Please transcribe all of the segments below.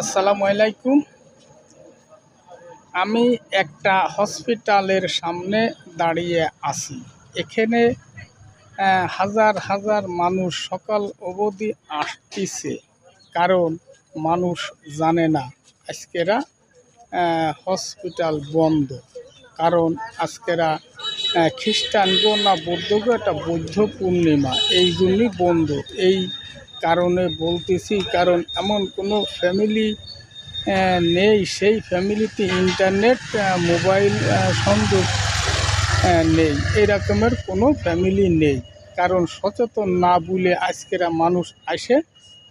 আসসালামু আলাইকুম। আমি একটা হসপিটালের সামনে দাঁড়িয়ে আছি। এখানে হাজার হাজার মানুষ সকাল অবধি আসতেছে, কারণ মানুষ জানে না আজকেরা হসপিটাল বন্ধ। কারণ আজকেরা খ্রিস্টান গো না বৌদ্ধ গো, একটা বৌদ্ধ পূর্ণিমা, এই জন্যই বন্ধ। এই কারণে বলতেছি, কারণ এমন কোনো ফ্যামিলি নেই সেই ফ্যামিলিতে ইন্টারনেট মোবাইল সংযোগ নেই, এই রকমের কোনো ফ্যামিলি নেই। কারণ সচেতন না বলে আজকেরা মানুষ আসে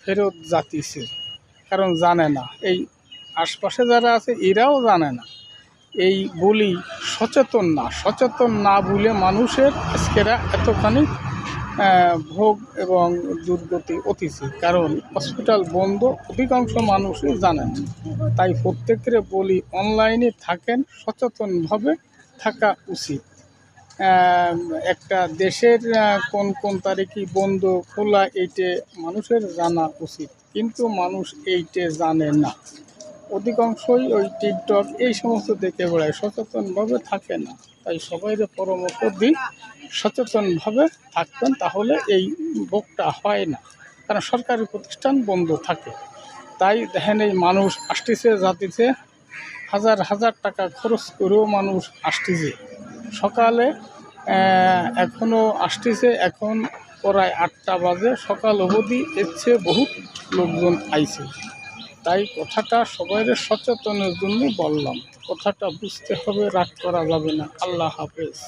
ফেরত যাতিছে, কারণ জানে না। এই আশপাশে যারা আছে এরাও জানে না, এই বলি সচেতন না বলে মানুষের আজকেরা এতখানি ভোগ এবং দুর্গতি অতিছে। কারণ হসপিটাল বন্ধ, অধিকাংশ মানুষই জানেন। তাই প্রত্যেকের বলি, অনলাইনে থাকেন, সচেতনভাবে থাকা উচিত। একটা দেশের কোন কোন তারিখে বন্ধ খোলা এইটে মানুষের জানা উচিত, কিন্তু মানুষ এইটে জানে না। অধিকাংশই ওই টিকটক এই সমস্ত দেখে বেড়ায়, সচেতনভাবে থাকে না। তাই সবাই পরামর্শ দিই, সচেতনভাবে থাকবেন, তাহলে এই ভোগটা হয় না। কারণ সরকারি প্রতিষ্ঠান বন্ধ থাকে। তাই দেখেন, এই মানুষ আসতেছে যাতিছে, হাজার হাজার টাকা খরচ করেও মানুষ আসতেছে। সকালে এখনও আসতেছে, এখন প্রায় 8টা বাজে, সকাল অবধি এর চেয়ে বহুত লোকজন আইছে। তাই কথাটা সবাই সচেতনের জন্য বললাম। কথাটা বুঝতে হবে, রাগ করা যাবে না। আল্লাহ হাফেজ।